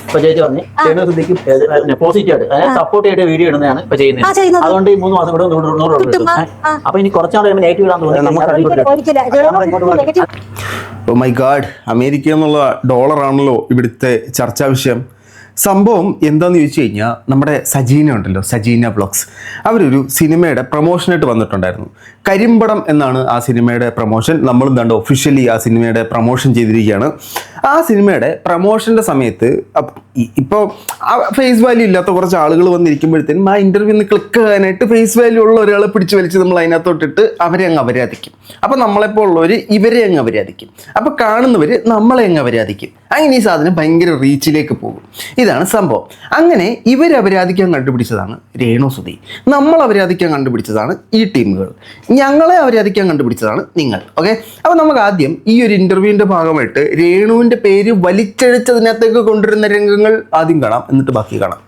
ഇപ്പൊ ചേച്ചി പറഞ്ഞു രേണുസുധിക്ക് പോസിറ്റീവ് ആയിട്ട് സപ്പോർട്ട് ചെയ്തിട്ട് വീഡിയോ ഇടുന്നതാണ് ഇപ്പൊ ചെയ്യുന്നത്. അതുകൊണ്ട് ഈ 3 മാസം കൂടെ 100 കിട്ടും. അപ്പൊ ഇനി കുറച്ചാൾ നെഗറ്റീവ് ഇടാൻ തോന്നുന്നു. ഓ മൈ ഗാഡ്, അമേരിക്ക എന്നുള്ള ഡോളറാണല്ലോ ഇവിടുത്തെ ചർച്ചാ വിഷയം. സംഭവം എന്താന്ന് ചോദിച്ചു കഴിഞ്ഞാൽ നമ്മുടെ സജീന ഉണ്ടല്ലോ, സജീന വ്ളോഗ്സ്, അവരൊരു സിനിമയുടെ പ്രൊമോഷനായിട്ട് വന്നിട്ടുണ്ടായിരുന്നു. കരിമ്പടം എന്നാണ് ആ സിനിമയുടെ പ്രൊമോഷൻ. നമ്മളും കണ്ട് ഒഫീഷ്യലി ആ സിനിമയുടെ പ്രൊമോഷൻ ചെയ്തിരിക്കുകയാണ്. ആ സിനിമയുടെ പ്രൊമോഷൻ്റെ സമയത്ത് ഇപ്പോൾ ആ ഫേസ് വാല്യൂ ഇല്ലാത്ത കുറച്ച് ആളുകൾ വന്നിരിക്കുമ്പോഴത്തേനും ആ ഇൻ്റർവ്യൂന്ന് ക്ലിക്ക് ചെയ്യാനായിട്ട് ഫേസ് വാല്യൂ ഉള്ള ഒരാളെ പിടിച്ച് വലിച്ച് നമ്മൾ അതിനകത്തോട്ടിട്ട് അവരെ അങ്ങ് അപരാധിക്കും. അപ്പോൾ നമ്മളെപ്പോൾ ഉള്ളവർ ഇവരെ അങ്ങ് അപരാധിക്കും. അപ്പോൾ കാണുന്നവർ നമ്മളെ അങ്ങ് അപരാധിക്കും. അങ്ങനെ ഈ സാധനം ഭയങ്കര റീച്ചിലേക്ക് പോകും. ഇതാണ് സംഭവം. അങ്ങനെ ഇവർ അപരാധിക്കാൻ കണ്ടുപിടിച്ചതാണ് രേണുസുധി. നമ്മൾ അപരാധിക്കാൻ കണ്ടുപിടിച്ചതാണ് ഈ ടീമുകൾ. ഞങ്ങളെ അപരാധിക്കാൻ കണ്ടുപിടിച്ചതാണ് നിങ്ങൾ. ഓക്കെ, അപ്പോൾ നമുക്ക് ആദ്യം ഈ ഒരു ഇൻ്റർവ്യൂവിൻ്റെ ഭാഗമായിട്ട് രേണുവിൻ്റെ പേര് വലിച്ചഴിച്ചതിനകത്തേക്ക് കൊണ്ടുവരുന്ന രംഗങ്ങൾ ആദ്യം കാണാം, എന്നിട്ട് ബാക്കി കാണാം.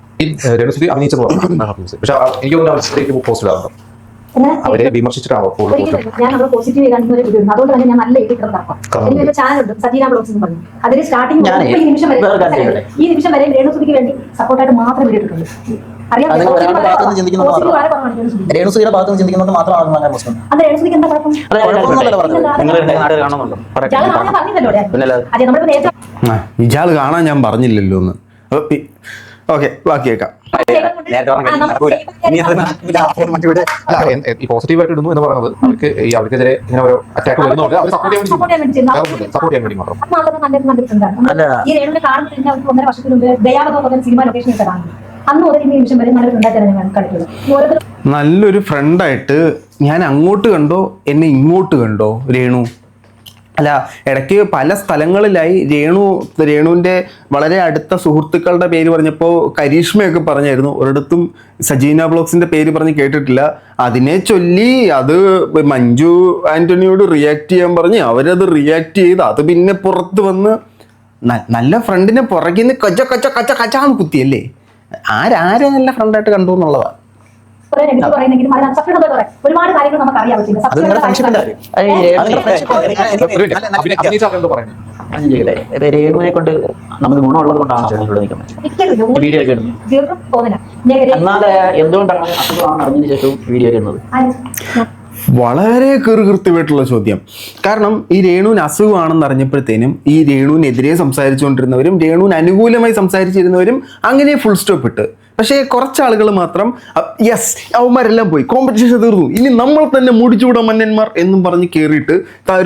രേണുസുധി അഭിനയിച്ച പക്ഷെ എനിക്ക് പോസ്റ്റ് ഇടാറുണ്ട്. അവരെ വിമർശിച്ചിട്ടാണോ? ഞാൻ അവിടെ പോസിറ്റീവ് അതുകൊണ്ട് തന്നെ ഞാൻ നല്ല എനിക്കൊരു ചാനലുണ്ട് സജീന വ്ളോഗ്സ് എന്ന് പറഞ്ഞു. അതിൽ സ്റ്റാർട്ടിംഗ് ഈ നിമിഷം വരെ രേണുസുധിക്ക് വേണ്ടി സപ്പോർട്ടായിട്ട് മാത്രം വീഡിയോട്ടുള്ളൂ. രേണുസുധിയുടെ ഭാഗത്ത് ചിന്തിക്കുന്നത് മാത്രമാണ് പ്രശ്നം. അത് രേണുസുധിക്ക് എന്താ കുഴപ്പം? ഇയാൾ കാണാൻ ഞാൻ പറഞ്ഞില്ലല്ലോ എന്ന്. ഓക്കെ, ബാക്കി കേൾക്കാം. ഈ പോസിറ്റീവായിട്ട് ഇടുന്നു എന്ന് പറയുന്നത് അവർക്ക് അവർക്കെതിരെ ഇങ്ങനെ ഓരോ അറ്റാക്ക് വരുന്നുണ്ട്. അവർ സപ്പോർട്ട് ചെയ്യാൻ വേണ്ടി മാത്രം. ഈ രേണുവിനെ കാണുന്നത് 1.5 വർഷത്തിന് മുമ്പ് ദയാവതം സിനിമ ലൊക്കേഷൻ കാണുന്നത്. അന്ന് മുതൽ ഈ നിമിഷം വരെ നല്ലൊരു ഫ്രണ്ടായിട്ടാണ് കളിക്കുന്നത്. നല്ലൊരു ഫ്രണ്ടായിട്ട് ഞാൻ അങ്ങോട്ട് കണ്ടോ എന്നെ ഇങ്ങോട്ട് കണ്ടോ രേണു? അല്ല, ഇടയ്ക്ക് പല സ്ഥലങ്ങളിലായി രേണുവിൻ്റെ വളരെ അടുത്ത സുഹൃത്തുക്കളുടെ പേര് പറഞ്ഞപ്പോൾ കരീഷ്മയൊക്കെ പറഞ്ഞായിരുന്നു. ഒരിടത്തും സജീന വ്ളോഗ്സിൻ്റെ പേര് പറഞ്ഞ് കേട്ടിട്ടില്ല. അതിനെ ചൊല്ലി അത് മഞ്ജു ആൻ്റണിയോട് റിയാക്ട് ചെയ്യാൻ പറഞ്ഞ് അവരത് റിയാക്ട് ചെയ്ത് അത് പിന്നെ പുറത്ത് വന്ന് നല്ല ഫ്രണ്ടിനെ പുറകിൽ നിന്ന് കച്ച കച്ച കച്ച കച്ചാന്ന് കുത്തിയല്ലേ. ആരെ നല്ല ഫ്രണ്ടായിട്ട് കണ്ടു എന്നുള്ളതാണ്. ഒരുപാട് കാര്യങ്ങൾ നമുക്ക് അറിയാൻ രേണുവിനെ കൊണ്ട് നമുക്ക് ഗുണമുള്ളത് കൊണ്ടാണ് വീഡിയോ ഒക്കെ ഇടുന്നത്. എന്നാൽ എന്തുകൊണ്ടാണ് അസുഖമാണ് അറിഞ്ഞതിന് ശേഷവും വീഡിയോ ഇടുന്നത്? വളരെ കീറുകൃത്യമായിട്ടുള്ള ചോദ്യം. കാരണം ഈ രേണുവിന് അസുഖമാണെന്ന് അറിഞ്ഞപ്പോഴത്തേനും ഈ രേണുവിനെതിരെ സംസാരിച്ചുകൊണ്ടിരുന്നവരും രേണുവിന് അനുകൂലമായി സംസാരിച്ചിരുന്നവരും അങ്ങനെ ഫുൾ സ്റ്റോപ്പ് ഇട്ട്. പക്ഷേ കുറച്ചാളുകൾ മാത്രം യെസ് അവന്മാരെല്ലാം പോയി, കോമ്പറ്റീഷൻ തീർന്നു, ഇനി നമ്മൾ തന്നെ മുടിച്ചുകൂടാ മന്നന്മാർ എന്നും പറഞ്ഞ് കയറിയിട്ട്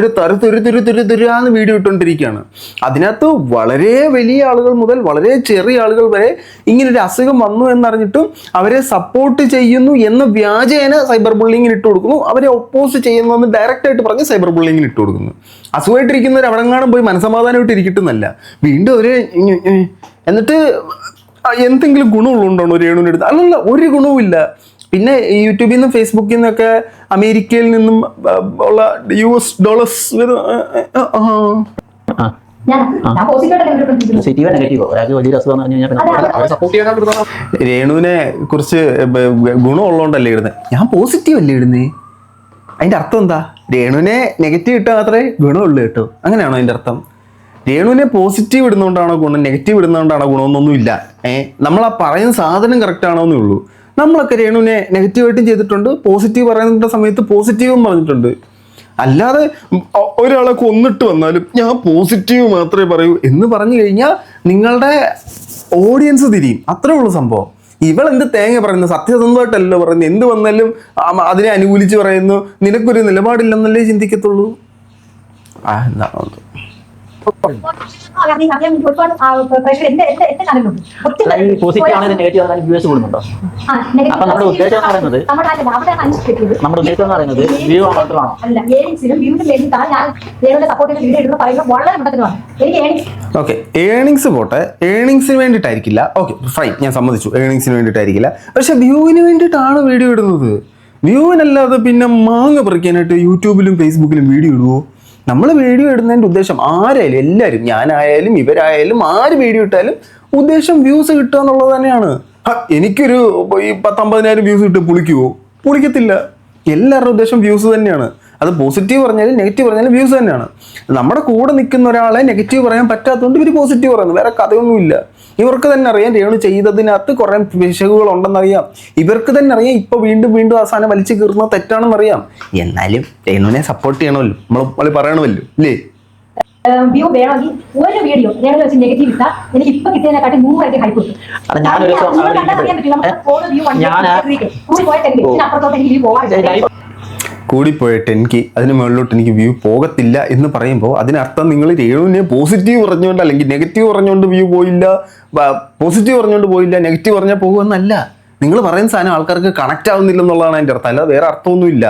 തരുന്ന് വീഡിയോ ഇട്ടുകൊണ്ടിരിക്കുകയാണ്. അതിനകത്ത് വളരെ വലിയ ആളുകൾ മുതൽ വളരെ ചെറിയ ആളുകൾ വരെ ഇങ്ങനൊരു അസുഖം വന്നു എന്നറിഞ്ഞിട്ടും അവരെ സപ്പോർട്ട് ചെയ്യുന്നു എന്ന വ്യാജേന സൈബർ ബുള്ളിങ്ങിന് ഇട്ട് കൊടുക്കുന്നു. അവരെ ഒപ്പോസ് ചെയ്യുന്നതെന്ന് ഡയറക്റ്റായിട്ട് പറഞ്ഞ് സൈബർ ബുള്ളിങ്ങിന് ഇട്ട് കൊടുക്കുന്നു. അസുഖമായിട്ടിരിക്കുന്നവർ അവിടെങ്ങാനും പോയി മനസമാധാനമായിട്ട് ഇരിക്കട്ടെന്നല്ല, വീണ്ടും അവർ എന്നിട്ട് എന്തെങ്കിലും ഗുണമുള്ളതുകൊണ്ടാണോ രേണുവിൻ്റെ അടുത്ത്? അല്ലല്ല, ഒരു ഗുണവുമില്ല. പിന്നെ യൂട്യൂബിൽ നിന്നും ഫേസ്ബുക്കിൽ നിന്നൊക്കെ അമേരിക്കയിൽ നിന്നും ഉള്ള US ഡോളേഴ്സ് രേണുവിനെ കുറിച്ച് ഗുണമുള്ളതുകൊണ്ടല്ലേ ഇടുന്നത്. ഞാൻ പോസിറ്റീവ് അല്ലേ ഇടുന്നേ? അതിൻ്റെ അർത്ഥം എന്താ? രേണുവിനെ നെഗറ്റീവ് ഇട്ടാൽ മാത്രമേ ഗുണമുള്ളൂ കേട്ടോ, അങ്ങനെയാണോ അതിൻ്റെ അർത്ഥം? രേണുവിനെ പോസിറ്റീവ് ഇടുന്നതുകൊണ്ടാണോ ഗുണം, നെഗറ്റീവ് ഇടുന്നതുകൊണ്ടാണോ ഗുണമെന്നൊന്നുമില്ല. നമ്മൾ ആ പറയുന്ന സാധനം കറക്റ്റ് ആണോ എന്നേ ഉള്ളൂ. നമ്മളൊക്കെ രേണുവിനെ നെഗറ്റീവായിട്ടും ചെയ്തിട്ടുണ്ട്, പോസിറ്റീവ് പറയുന്ന സമയത്ത് പോസിറ്റീവും പറഞ്ഞിട്ടുണ്ട്. അല്ലാതെ ഒരാളെ കൊന്നിട്ട് വന്നാലും ഞാൻ പോസിറ്റീവ് മാത്രമേ പറയൂ എന്ന് പറഞ്ഞു കഴിഞ്ഞാൽ നിങ്ങളുടെ ഓഡിയൻസ് തിരിയും. അത്രേ ഉള്ളൂ സംഭവം. ഇവളെന്ത് തേങ്ങ പറയുന്നു, സത്യസന്ധമായിട്ടല്ലോ പറയുന്നത്. എന്ത് വന്നാലും അതിനെ അനുകൂലിച്ച് പറയുന്നു. നിനക്കൊരു നിലപാടില്ലെന്നല്ലേ ചിന്തിക്കത്തുള്ളൂ. എന്താണോ ഓക്കെ, ഏണിങ്സ് പോട്ടെ, ഏണിങ്സിന് വേണ്ടിയിട്ടായിരിക്കില്ല. ഓക്കെ ഫൈൻ, ഞാൻ സമ്മതിച്ചു, ഏണിങ്സിന് വേണ്ടിയിട്ടായിരിക്കില്ല. പക്ഷെ വ്യൂവിന് വേണ്ടിയിട്ടാണ് വീഡിയോ ഇടുന്നത്. വ്യൂവിനല്ലാതെ പിന്നെ മാങ്ങ പറിക്കാനായിട്ട് യൂട്യൂബിലും ഫേസ്ബുക്കിലും വീഡിയോ ഇടുവോ? നമ്മൾ വീഡിയോ ഇടുന്നതിൻ്റെ ഉദ്ദേശം ആരായാലും, എല്ലാവരും, ഞാനായാലും ഇവരായാലും ആര് വീഡിയോ ഇട്ടാലും ഉദ്ദേശം വ്യൂസ് കിട്ടുക എന്നുള്ളത് തന്നെയാണ്. എനിക്കൊരു ഈ 10-50,000 വ്യൂസ് കിട്ടും, പുളിക്കുവോ? പുളിക്കത്തില്ല. എല്ലാവരുടെ ഉദ്ദേശം വ്യൂസ് തന്നെയാണ്. അത് പോസിറ്റീവ് പറഞ്ഞാലും നെഗറ്റീവ് പറഞ്ഞാലും വ്യൂസ് തന്നെയാണ്. നമ്മുടെ കൂടെ നിൽക്കുന്ന ഒരാളെ നെഗറ്റീവ് പറയാൻ പറ്റാത്തതുകൊണ്ട് ഇവർ പോസിറ്റീവ് പറയുന്നു. വേറെ കഥയൊന്നുമില്ല. ഇവർക്ക് തന്നെ അറിയാം രേണു ചെയ്തതിനകത്ത് കുറെ പിശകുകൾ ഉണ്ടെന്നറിയാം. ഇവർക്ക് തന്നെ അറിയാം ഇപ്പൊ വീണ്ടും വീണ്ടും അവസാനം വലിച്ചു കീറുന്നത് തെറ്റാണെന്നറിയാം. എന്നാലും രേണുവിനെ സപ്പോർട്ട് ചെയ്യണമല്ലോ, നമ്മൾ പറയണമല്ലോ അല്ലേ? വ്യൂ വേണമെങ്കിൽ ഒരു വീഡിയോ നേരെ വെച്ച് നെഗറ്റീവ് ഇട്ടാൽ എനിക്ക് ഇപ്പൊ കിട്ടിയതിനെക്കാട്ടി 100 ഹൈപ്പ് കിട്ടും. കൂടിപ്പോയ 10K അതിന് മുകളിലോട്ട് എനിക്ക് വ്യൂ പോകത്തില്ല എന്ന് പറയുമ്പോൾ അതിനർത്ഥം നിങ്ങൾ രേണുവിനെ പോസിറ്റീവ് പറഞ്ഞുകൊണ്ട് അല്ലെങ്കിൽ നെഗറ്റീവ് പറഞ്ഞുകൊണ്ട് വ്യൂ പോയില്ല, പോസിറ്റീവ് പറഞ്ഞുകൊണ്ട് പോയില്ല, നെഗറ്റീവ് പറഞ്ഞാൽ പോകുമെന്നല്ല. നിങ്ങൾ പറയുന്ന സാധനം ആൾക്കാർക്ക് കണക്ട് ആവുന്നില്ലെന്നുള്ളതാണ് അതിൻ്റെ അർത്ഥം, അല്ലാതെ വേറെ അർത്ഥമൊന്നുമില്ല.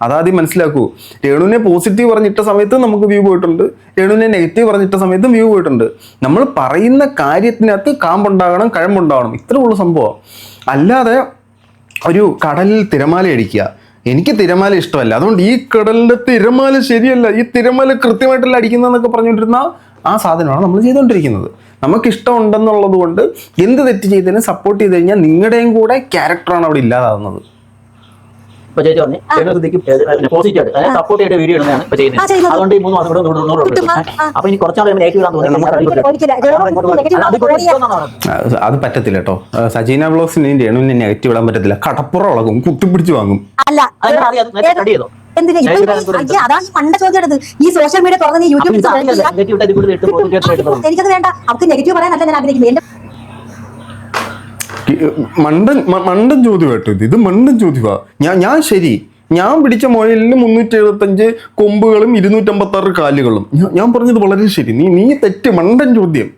അതാദ്യം മനസ്സിലാക്കൂ. രേണുവിനെ പോസിറ്റീവ് പറഞ്ഞിട്ട സമയത്ത് നമുക്ക് വ്യൂ പോയിട്ടുണ്ട്, രേണുവിനെ നെഗറ്റീവ് പറഞ്ഞിട്ട സമയത്തും വ്യൂ പോയിട്ടുണ്ട്. നമ്മൾ പറയുന്ന കാര്യത്തിനകത്ത് കാമ്പുണ്ടാകണം, കഴമ്പുണ്ടാകണം, ഇത്രേ ഉള്ളൂ സംഭവം. അല്ലാതെ ഒരു കടലിൽ തിരമാല അടിക്കുക, എനിക്ക് തിരമാല ഇഷ്ടമല്ല അതുകൊണ്ട് ഈ കടലിന്റെ തിരമാല ശരിയല്ല, ഈ തിരമാല കൃത്യമായിട്ടല്ല അടിക്കുന്നതെന്നൊക്കെ പറഞ്ഞുകൊണ്ടിരുന്ന ആ സാധനമാണ് നമ്മൾ ചെയ്തുകൊണ്ടിരിക്കുന്നത്. നമുക്ക് ഇഷ്ടമുണ്ടെന്നുള്ളത് കൊണ്ട് എന്ത് തെറ്റ് ചെയ്തതിനും സപ്പോർട്ട് ചെയ്ത് കഴിഞ്ഞാൽ നിങ്ങളുടെയും കൂടെ ക്യാരക്ടറാണ് അവിടെ ഇല്ലാതാവുന്നത്. ഇപ്പൊ ചേച്ചി പറഞ്ഞു പോസിറ്റീവ് ആയിട്ട് സപ്പോർട്ട് ചെയ്തിട്ട് വീഡിയോ ഇടുന്നതാണ് ഇപ്പൊ ചെയ്യുന്നത്. അതുകൊണ്ട് ഈ 3 മാസം കൂടെ 100 അപ്പൊ ഇനി കുറച്ചാൾ നെഗറ്റീവ് അത് പറ്റത്തില്ല കേട്ടോ. സജീന ബ്ലോഗ്സിന് രേണുവിനെ നെഗറ്റീവ് ഇടാൻ പറ്റത്തില്ല. കടപ്പുറം ഇളകും, കുത്തിപ്പിടിച്ച് വാങ്ങും. അതാണ് പണ്ട് ചോദിച്ചത്. ഈ സോഷ്യൽ മീഡിയ തുറന്ന് യൂട്യൂബ് എനിക്കത് വേണ്ട. അവർക്ക് നെഗറ്റീവ് പറയാനല്ല ഞാൻ ആഗ്രഹിക്കുന്നത്. മണ്ടൻ ചോദ്യം കേട്ടോ ഇത് മണ്ടൻ ചോദ്യമാ. ഞാൻ ശരി, ഞാൻ പിടിച്ച മുയലിന് 375 കൊമ്പുകളും 256 കാലുകളും. ഞാൻ പറഞ്ഞത് വളരെ ശരി, നീ തെറ്റ്, മണ്ടൻ ചോദ്യം.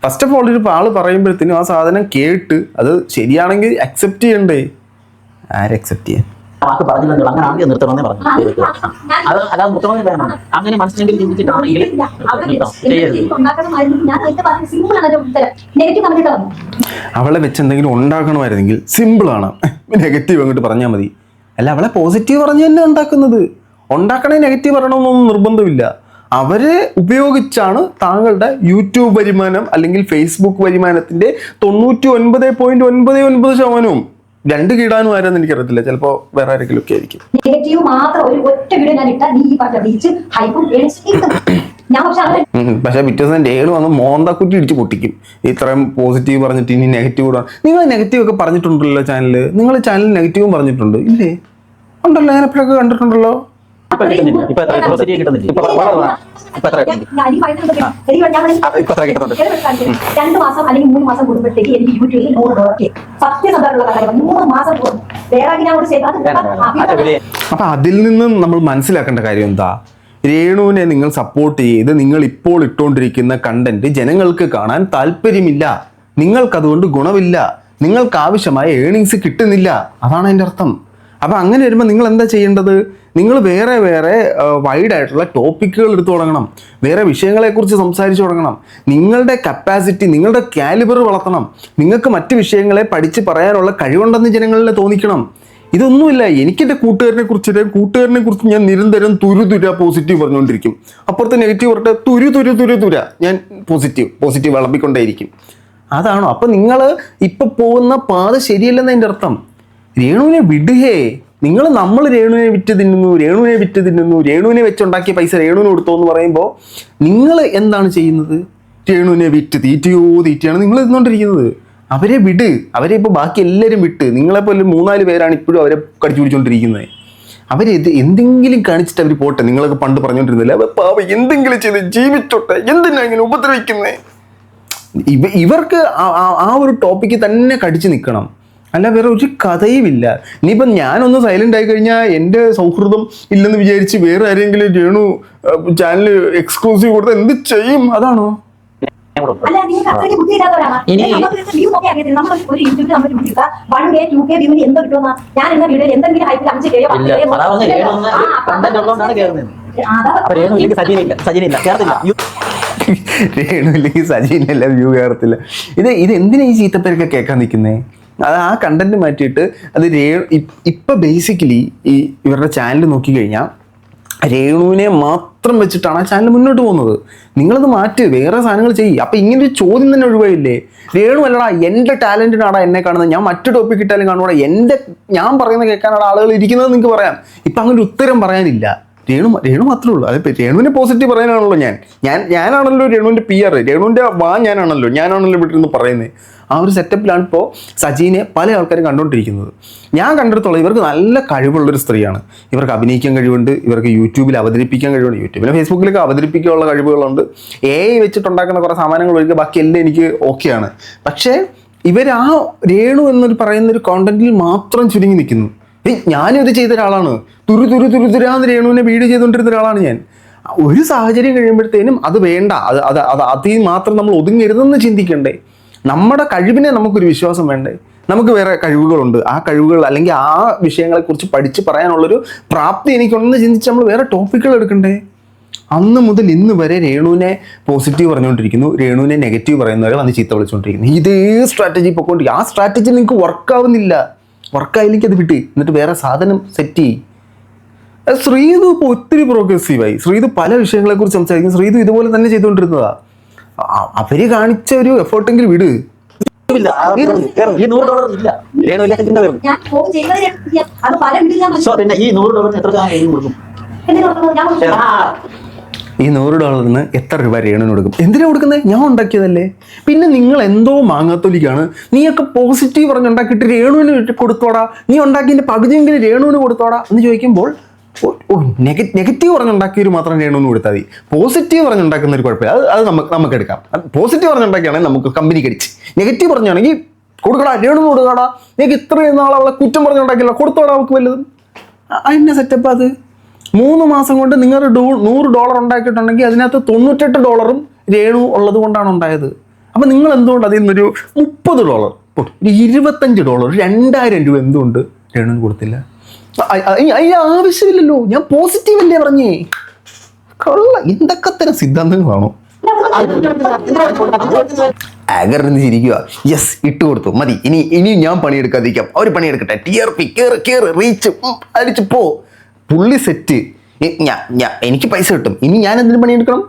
ഫസ്റ്റ് ഓഫ് ഓൾ ഒരു ആള് പറയുമ്പോഴത്തേനും ആ സാധനം കേട്ട് അത് ശരിയാണെങ്കിൽ അക്സെപ്റ്റ് ചെയ്യണ്ടേ? ആരക്സെപ്റ്റ് ചെയ്യാൻ? വാക്ക് പറഞ്ഞില്ലെങ്കിലും അങ്ങനെ ആദ്യം നിർത്തണമെന്നേ പറഞ്ഞു. അത് അല്ലാതെ നിർത്തണമെന്ന് വേണം. അങ്ങനെ മനസ്സിലെങ്കിലും ചിന്തിച്ചിട്ടാണെങ്കിൽ അവളെ വെച്ച് എന്തെങ്കിലും ഉണ്ടാക്കണമായിരുന്നെങ്കിൽ സിമ്പിളാണ്, നെഗറ്റീവ് അങ്ങോട്ട് പറഞ്ഞാൽ മതി. അല്ല, അവളെ പോസിറ്റീവ് പറഞ്ഞു തന്നെ ഉണ്ടാക്കണേ നെഗറ്റീവ് പറയണമെന്നൊന്നും നിർബന്ധമില്ല. അവരെ ഉപയോഗിച്ചാണ് താങ്കളുടെ യൂട്യൂബ് വരുമാനം അല്ലെങ്കിൽ ഫേസ്ബുക്ക് വരുമാനത്തിന്റെ 99.99% 2 കീടാനും ആരെന്ന് എനിക്കറിയത്തില്ല, ചിലപ്പോ വേറെ ആരെങ്കിലും ഒക്കെ ആയിരിക്കും. നെഗറ്റീവ് മാത്രം ഒരു ഒറ്റ വീഡിയോ ഞാൻ ഇട്ടാൽ നീ ഈ പറഞ്ഞ റീച്ച് ഹൈപ്പും പക്ഷെ പിറ്റേ ദിവസം രേണു വന്ന് മോന്താക്കുറ്റി ഇടിച്ച് പൊട്ടിക്കും. ഇത്രയും പോസിറ്റീവ് പറഞ്ഞിട്ട് ഇനി നെഗറ്റീവ് ഇടാൻ. നിങ്ങൾ നെഗറ്റീവ് ഒക്കെ പറഞ്ഞിട്ടുണ്ടല്ലോ ചാനലിൽ. നിങ്ങൾ ചാനലിൽ നെഗറ്റീവും പറഞ്ഞിട്ടുണ്ട് ഇല്ലേ? ഉണ്ടല്ലോ, ഞാൻ എപ്പോഴൊക്കെ കണ്ടിട്ടുണ്ടല്ലോ. ഇപ്പൊ കിട്ടുന്നില്ല. 2 മാസം അല്ലെങ്കിൽ 3 മാസം കൂടുമ്പോഴത്തേക്ക് എനിക്ക് യൂട്യൂബിൽ $100 സത്യസന്ധമുള്ള കാര്യം 3 മാസം കൂടും. അപ്പൊ അതിൽ നിന്ന് നമ്മൾ മനസ്സിലാക്കേണ്ട കാര്യം എന്താ? രേണുവിനെ നിങ്ങൾ സപ്പോർട്ട് ചെയ്ത് നിങ്ങൾ ഇപ്പോൾ ഇട്ടുകൊണ്ടിരിക്കുന്ന കണ്ടന്റ് ജനങ്ങൾക്ക് കാണാൻ താല്പര്യമില്ല, നിങ്ങൾക്കതുകൊണ്ട് ഗുണമില്ല, നിങ്ങൾക്ക് ആവശ്യമായ ഏണിങ്സ് കിട്ടുന്നില്ല. അതാണ് അതിൻ്റെ അർത്ഥം. അപ്പം അങ്ങനെ വരുമ്പോൾ നിങ്ങൾ എന്താ ചെയ്യേണ്ടത്? നിങ്ങൾ വേറെ വൈഡ് ആയിട്ടുള്ള ടോപ്പിക്കുകൾ എടുത്തു തുടങ്ങണം, വേറെ വിഷയങ്ങളെക്കുറിച്ച് സംസാരിച്ചു തുടങ്ങണം. നിങ്ങളുടെ കപ്പാസിറ്റി, നിങ്ങളുടെ കാലിബർ വളർത്തണം. നിങ്ങൾക്ക് മറ്റ് വിഷയങ്ങളെ പഠിച്ച് പറയാനുള്ള കഴിവുണ്ടെന്ന് ജനങ്ങളിൽ തോന്നിക്കണം. ഇതൊന്നുമില്ല. എനിക്കെൻ്റെ കൂട്ടുകാരനെ കുറിച്ച് ഞാൻ നിരന്തരം തുരുതുര പോസിറ്റീവ് പറഞ്ഞുകൊണ്ടിരിക്കും. അപ്പുറത്ത് നെഗറ്റീവ് പറഞ്ഞിട്ട് തുര ഞാൻ പോസിറ്റീവ് വിളമ്പിക്കൊണ്ടേയിരിക്കും. അതാണോ? അപ്പം നിങ്ങൾ ഇപ്പം പോകുന്ന പാത ശരിയല്ലെന്ന് അതിൻ്റെ അർത്ഥം. രേണുവിനെ വിടുകേ. നമ്മൾ രേണുവിനെ വിറ്റ് തിന്നുന്നു, രേണുവിനെ വെച്ചുണ്ടാക്കിയ പൈസ രേണുവിന് കൊടുത്തോ എന്ന് പറയുമ്പോൾ നിങ്ങൾ എന്താണ് ചെയ്യുന്നത്? രേണുവിനെ വിറ്റ് തീറ്റയാണ് നിങ്ങൾ തിന്നുകൊണ്ടിരിക്കുന്നത്. അവരെ വിട്. അവരെ ഇപ്പോൾ ബാക്കി എല്ലാവരും വിട്ട്, നിങ്ങളെപ്പോലെ 3-4 പേരാണ് ഇപ്പോഴും അവരെ കടിച്ചു പിടിച്ചുകൊണ്ടിരിക്കുന്നത്. എന്തെങ്കിലും കാണിച്ചിട്ട് അവർ പോട്ടെ. നിങ്ങളൊക്കെ പണ്ട് പറഞ്ഞുകൊണ്ടിരുന്നില്ല, പാവ എന്തെങ്കിലും ചെയ്ത് ജീവിച്ചോട്ടെ, എന്തിനാ ഇങ്ങനെ ഉപദ്രവിക്കുന്നത്? ഇവർക്ക് ആ ഒരു ടോപ്പിക്ക് തന്നെ കടിച്ചു നിൽക്കണം, അല്ല വേറെ ഒരു കഥയുമില്ല. ഇനിയിപ്പം ഞാനൊന്ന് സൈലന്റ് ആയി കഴിഞ്ഞാൽ എൻ്റെ സൗഹൃദം ഇല്ലെന്ന് വിചാരിച്ച് വേറെ ആരെങ്കിലും രേണു ചാനൽ എക്സ്ക്ലൂസീവ് കൊടുത്താൽ എന്ത് ചെയ്യും? അതാണോ? രേണുവില്ലെങ്കിൽ സജീനല്ല വ്യൂ കയറത്തില്ല. ഇത് എന്തിനാ ഈ ചീത്തപ്പേരൊക്കെ കേൾക്കാൻ നിൽക്കുന്നേ? അത് ആ കണ്ടന്റ് മാറ്റിയിട്ട് അത് ഇപ്പം ബേസിക്കലി ഇവരുടെ ചാനൽ നോക്കിക്കഴിഞ്ഞാൽ രേണുവിനെ മാത്രം വെച്ചിട്ടാണ് ആ ചാനൽ മുന്നോട്ട് പോകുന്നത്. നിങ്ങളത് മാറ്റി വേറെ സാധനങ്ങൾ ചെയ്യും. അപ്പം ഇങ്ങനൊരു ചോദ്യം തന്നെ ഒഴിവായില്ലേ? രേണു അല്ലടാ എൻ്റെ ടാലൻറ്റിനാടാ എന്നെ കാണുന്നത്, ഞാൻ മറ്റു ടോപ്പിക് ഇട്ടാലും കാണുകൂടാ, ഞാൻ പറയുന്നത് കേൾക്കാനാണ് ആളുകൾ ഇരിക്കുന്നത് നിങ്ങൾക്ക് പറയാം. ഇപ്പം അങ്ങനെ ഒരു ഉത്തരം പറയാനില്ല. രേണു മാത്രമേ ഉള്ളൂ. അതിപ്പോൾ രേണുവിനെ പോസിറ്റീവ് പറയാനാണല്ലോ ഞാനാണല്ലോ രേണുവിൻ്റെ PR, രേണുവിൻ്റെ ഞാനാണല്ലോ ഇവിടെ നിന്ന് പറയുന്നത്. ആ ഒരു സെറ്റപ്പിലാണ് ഇപ്പോൾ സജീനെ പല ആൾക്കാരും കണ്ടുകൊണ്ടിരിക്കുന്നത്. ഞാൻ കണ്ടെടുത്തോളം ഇവർക്ക് നല്ല കഴിവുള്ളൊരു സ്ത്രീയാണ്. ഇവർക്ക് അഭിനയിക്കാൻ കഴിവുണ്ട്, ഇവർക്ക് യൂട്യൂബിൽ അവതരിപ്പിക്കാൻ കഴിവുണ്ട്, യൂട്യൂബിലും ഫേസ്ബുക്കിലൊക്കെ അവതരിപ്പിക്കാനുള്ള കഴിവുകളുണ്ട്. AI വെച്ചിട്ടുണ്ടാക്കുന്ന കുറേ സാമാനങ്ങൾ ഒഴികെ ബാക്കിയെല്ലാം എനിക്ക് ഓക്കെയാണ്. പക്ഷേ ഇവർ ആ രേണു എന്നൊരു പറയുന്നൊരു കോണ്ടന്റിൽ മാത്രം ചുരുങ്ങി നിൽക്കുന്നു. ഞാനും ഇത് ചെയ്ത ഒരാളാണ്, തുരുതുരാന്ന് രേണുവിനെ വീഡിയോ ചെയ്തുകൊണ്ടിരുന്ന ഒരാളാണ് ഞാൻ. ഒരു സാഹചര്യം കഴിയുമ്പോഴത്തേനും അത് വേണ്ട, അതിൽ മാത്രം നമ്മൾ ഒതുങ്ങരുതെന്ന് ചിന്തിക്കണ്ടേ? നമ്മുടെ കഴിവിനെ നമുക്കൊരു വിശ്വാസം വേണ്ടേ? നമുക്ക് വേറെ കഴിവുകളുണ്ട്, ആ കഴിവുകൾ അല്ലെങ്കിൽ ആ വിഷയങ്ങളെക്കുറിച്ച് പഠിച്ച് പറയാനുള്ളൊരു പ്രാപ്തി എനിക്കുണ്ടെന്ന് ചിന്തിച്ച് നമ്മൾ വേറെ ടോപ്പിക്കുകൾ എടുക്കണ്ടേ? അന്ന് മുതൽ ഇന്ന് വരെ രേണുവിനെ പോസിറ്റീവ് പറഞ്ഞുകൊണ്ടിരിക്കുന്നു, രേണുവിനെ നെഗറ്റീവ് പറയുന്നവരെ വന്ന് ചീത്ത വിളിച്ചുകൊണ്ടിരിക്കുന്നു. ഇതേ സ്ട്രാറ്റജി പൊക്കോണ്ടിരിക്കും. ആ സ്ട്രാറ്റജി നിങ്ങൾക്ക് വർക്കാവുന്നില്ല. വർക്കായില്ലെങ്കിൽ അത് വിട്ട് എന്നിട്ട് വേറെ സാധനം സെറ്റ് ചെയ്യും. ശ്രീതു ഇപ്പോൾ ഒത്തിരി പ്രോഗ്രസീവായി. ശ്രീതു പല വിഷയങ്ങളെക്കുറിച്ച് സംസാരിക്കും. ശ്രീതു ഇതുപോലെ തന്നെ ചെയ്തുകൊണ്ടിരുന്നതാ. അവര് കാണിച്ച ഒരു എഫേർട്ടെങ്കിലും വിട്. ഈ $100 ഇല്ല രേണുവിന്റെ ചിന്ത വരും. പിന്നെ ഈ $100 എത്ര കൊടുക്കും? ഈ $100 എത്ര രൂപ രേണുവിന് കൊടുക്കും? എന്തിനാ കൊടുക്കുന്നത്? ഞാൻ ഉണ്ടാക്കിയതല്ലേ. പിന്നെ നിങ്ങൾ എന്തോ മാങ്ങാത്തൊലിക്കാണ്. നീയൊക്കെ പോസിറ്റീവ് പറഞ്ഞുണ്ടാക്കിയിട്ട് രേണുവിന് കൊടുത്തോടാ, നീ ഉണ്ടാക്കിയതിന്റെ പകുതിയെങ്കിലും രേണുവിന് കൊടുത്തോടാ എന്ന് ചോദിക്കുമ്പോൾ നെഗറ്റീവ് പറഞ്ഞുണ്ടാക്കിയവർ മാത്രം രേണുവിന് കൊടുത്താൽ മതി. പോസിറ്റീവ് പറഞ്ഞുണ്ടാക്കുന്ന ഒരു കുഴപ്പമില്ല, അത് നമുക്ക് എടുക്കാം. പോസിറ്റീവ് പറഞ്ഞുണ്ടാക്കുകയാണെങ്കിൽ നമുക്ക് കമ്പനിക്ക് അടിച്ച്, നെഗറ്റീവ് പറഞ്ഞാണെങ്കിൽ കൊടുക്കടാ രേണുവിന് കൊടുക്കടാ, എനിക്ക് ഇത്രയും നാളെ അവളെ കുറ്റം പറഞ്ഞുണ്ടാക്കില്ല, കൊടുത്തോടാ അവൾക്ക് വല്ലതും. അതിൻ്റെ സെറ്റപ്പ് അത് 3 മാസം കൊണ്ട് നിങ്ങൾ $100 ഉണ്ടാക്കിയിട്ടുണ്ടെങ്കിൽ അതിനകത്ത് $98 രേണു ഉള്ളത് കൊണ്ടാണ് ഉണ്ടായത്. അപ്പം നിങ്ങൾ എന്തുകൊണ്ട് അതിൽ നിന്നൊരു $30, $25, $2000 എന്തുകൊണ്ട് രേണുവിന് കൊടുത്തില്ല? അതിന് ആവശ്യമില്ലല്ലോ. ഞാൻ പോസിറ്റീവ് അല്ലേ പറഞ്ഞേ. കൊള്ള എന്തൊക്കെ തരം സിദ്ധാന്തങ്ങളാണോ? ആഗറിന്ന് ചിരിക്കുക. യെസ്, ഇട്ട് കൊടുത്തു, മതി. ഇനി ഞാൻ പണിയെടുക്കാതിരിക്കാം, അവർ പണിയെടുക്കട്ടെ. TRP കേറ് റീച്ച് അടിച്ച് പോ. പുള്ളി സെറ്റ്. എനിക്ക് പൈസ കിട്ടും, ഇനി ഞാൻ എന്തിനു പണിയെടുക്കണം?